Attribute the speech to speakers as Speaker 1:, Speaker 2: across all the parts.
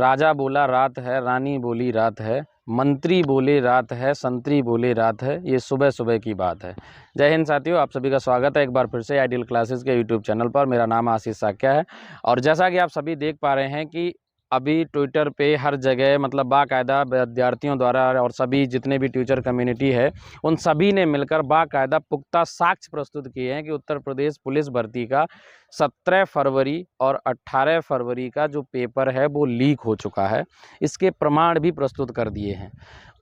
Speaker 1: राजा बोला रात है, रानी बोली रात है, मंत्री बोले रात है, संतरी बोले रात है, ये सुबह सुबह की बात है। जय हिंद साथियों, आप सभी का स्वागत है एक बार फिर से आइडियल क्लासेस के यूट्यूब चैनल पर। मेरा नाम आशीष साक्या है और जैसा कि आप सभी देख पा रहे हैं कि अभी ट्विटर पे हर जगह मतलब बाकायदा विद्यार्थियों द्वारा और सभी जितने भी टीचर कम्युनिटी है उन सभी ने मिलकर बाकायदा पुख्ता साक्ष्य प्रस्तुत किए हैं कि उत्तर प्रदेश पुलिस भर्ती का 17 फरवरी और 18 फरवरी का जो पेपर है वो लीक हो चुका है। इसके प्रमाण भी प्रस्तुत कर दिए हैं।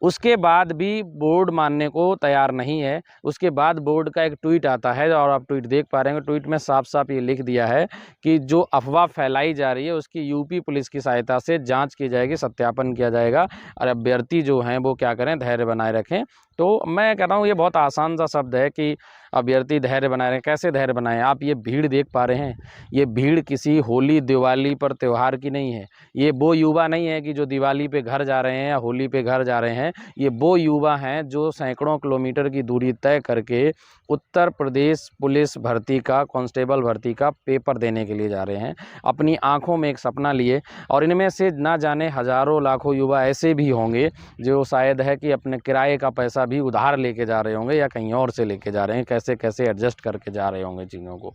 Speaker 1: उसके बाद भी बोर्ड मानने को तैयार नहीं है। उसके बाद बोर्ड का एक ट्वीट आता है और आप ट्वीट देख पा रहे हैं। ट्वीट में साफ साफ ये लिख दिया है कि जो अफवाह फैलाई जा रही है उसकी यूपी पुलिस की सहायता से जांच की जाएगी, सत्यापन किया जाएगा और अभ्यर्थी जो हैं वो क्या करें, धैर्य बनाए रखें। तो मैं कह रहा हूँ ये बहुत आसान सा शब्द है कि अभ्यर्थी धैर्य बनाए रखें। कैसे धैर्य बनाएं? आप ये भीड़ देख पा रहे हैं, ये भीड़ किसी होली दिवाली पर त्यौहार की नहीं है। ये वो युवा नहीं है कि जो दिवाली पे घर जा रहे हैं या होली पे घर जा रहे हैं। ये वो युवा हैं जो सैकड़ों किलोमीटर की दूरी तय करके उत्तर प्रदेश पुलिस भर्ती का, कांस्टेबल भर्ती का पेपर देने के लिए जा रहे हैं, अपनी आंखों में एक सपना लिए। और इनमें से ना जाने हज़ारों लाखों युवा ऐसे भी होंगे जो शायद है कि अपने किराए का पैसा भी उधार लेके जा रहे होंगे या कहीं और से लेके जा रहे हैं, कैसे कैसे एडजस्ट करके जा रहे होंगे चीज़ों को।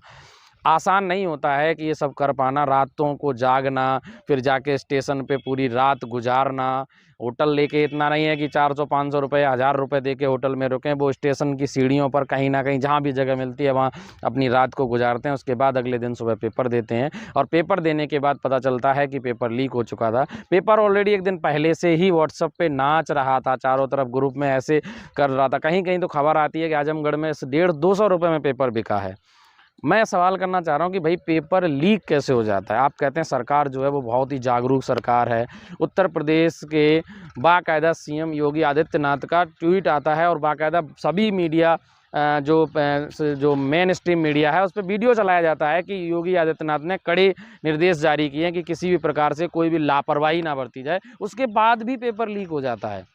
Speaker 1: आसान नहीं होता है कि ये सब कर पाना, रातों को जागना, फिर जाके स्टेशन पे पूरी रात गुजारना। होटल लेके इतना नहीं है कि 400-500 रुपये, 1000 रुपये दे के होटल में रुकें। वो स्टेशन की सीढ़ियों पर कहीं ना कहीं जहाँ भी जगह मिलती है वहाँ अपनी रात को गुजारते हैं। उसके बाद अगले दिन सुबह पेपर देते हैं और पेपर देने के बाद पता चलता है कि पेपर लीक हो चुका था। पेपर ऑलरेडी एक दिन पहले से ही व्हाट्सएप पे नाच रहा था, चारों तरफ ग्रुप में ऐसे कर रहा था। कहीं कहीं तो खबर आती है कि आजमगढ़ में 150-200 रुपये में पेपर बिका है। मैं सवाल करना चाह रहा हूँ कि भाई पेपर लीक कैसे हो जाता है? आप कहते हैं सरकार जो है वो बहुत ही जागरूक सरकार है। उत्तर प्रदेश के बाकायदा सीएम योगी आदित्यनाथ का ट्वीट आता है और बाकायदा सभी मीडिया जो मेन स्ट्रीम मीडिया है उस पर वीडियो चलाया जाता है कि योगी आदित्यनाथ ने कड़े निर्देश जारी किए हैं कि किसी भी प्रकार से कोई भी लापरवाही ना बरती जाए। उसके बाद भी पेपर लीक हो जाता है।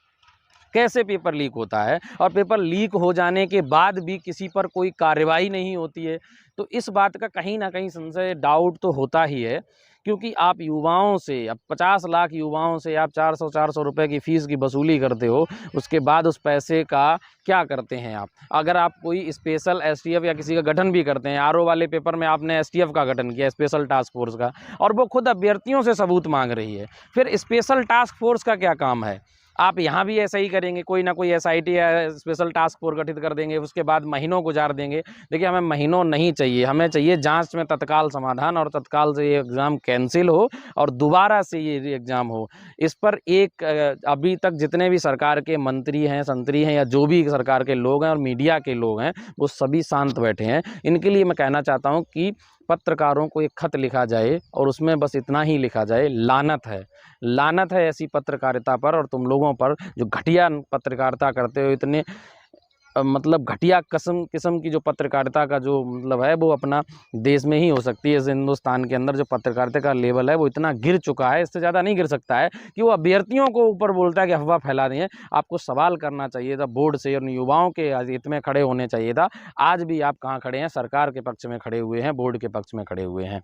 Speaker 1: कैसे पेपर लीक होता है? और पेपर लीक हो जाने के बाद भी किसी पर कोई कार्रवाई नहीं होती है। तो इस बात का कहीं ना कहीं संशय, डाउट तो होता ही है, क्योंकि आप युवाओं से, अब 50 लाख युवाओं से आप 400-400 रुपये की फ़ीस की वसूली करते हो। उसके बाद उस पैसे का क्या करते हैं आप? अगर आप कोई स्पेशल एसटीएफ या किसी का गठन भी करते हैं, आरओ वाले पेपर में आपने एसटीएफ का गठन किया, स्पेशल टास्क फोर्स का, और वो खुद अभ्यर्थियों से सबूत मांग रही है, फिर स्पेशल टास्क फोर्स का क्या काम है? आप यहाँ भी ऐसा ही करेंगे, कोई ना कोई एसआईटी या स्पेशल टास्क फोर्स गठित कर देंगे, उसके बाद महीनों गुजार देंगे। देखिए, हमें महीनों नहीं चाहिए, हमें चाहिए जांच में तत्काल समाधान और तत्काल से ये एग्ज़ाम कैंसिल हो और दोबारा से ये एग्ज़ाम हो। इस पर एक अभी तक जितने भी सरकार के मंत्री हैं, संतरी हैं या जो भी सरकार के लोग हैं और मीडिया के लोग हैं, वो सभी शांत बैठे हैं। इनके लिए मैं कहना चाहता हूँ कि पत्रकारों को एक खत लिखा जाए और उसमें बस इतना ही लिखा जाए, लानत है, लानत है ऐसी पत्रकारिता पर और तुम लोगों पर जो घटिया पत्रकारिता करते हो। इतने मतलब घटिया किस्म की जो पत्रकारिता का जो मतलब है वो अपना देश में ही हो सकती है। इस हिंदुस्तान के अंदर जो पत्रकारिता का लेवल है वो इतना गिर चुका है, इससे ज़्यादा नहीं गिर सकता है कि वो अभ्यर्थियों को ऊपर बोलता है कि अफवाह फैला दी है। आपको सवाल करना चाहिए था बोर्ड से और युवाओं के हित में खड़े होने चाहिए था। आज भी आप कहाँ खड़े हैं? सरकार के पक्ष में खड़े हुए हैं, बोर्ड के पक्ष में खड़े हुए हैं।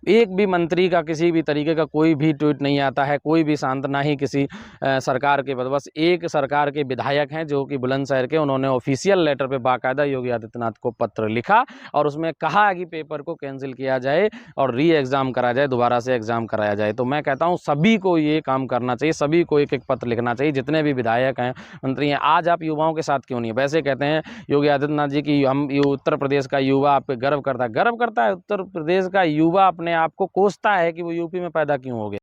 Speaker 1: एक भी मंत्री का किसी भी तरीके का कोई भी ट्वीट नहीं आता है, कोई भी सांत्वना ही किसी सरकार के बस एक सरकार के विधायक हैं जो कि बुलंदशहर के, उन्होंने ऑफिशियल लेटर पे बाकायदा योगी आदित्यनाथ को पत्र लिखा और उसमें कहा कि पेपर को कैंसिल किया जाए और री एग्ज़ाम कराया जाए, दोबारा से एग्ज़ाम कराया जाए। तो मैं कहता हूँ सभी को ये काम करना चाहिए, सभी को एक एक पत्र लिखना चाहिए, जितने भी विधायक हैं, मंत्री हैं। आज आप युवाओं के साथ क्यों नहीं? वैसे कहते हैं योगी आदित्यनाथ जी की हम उत्तर प्रदेश का युवा आप पे गर्व करता है। उत्तर प्रदेश का युवा अपने आप को कोसता है कि वो यूपी में पैदा क्यों हो गया।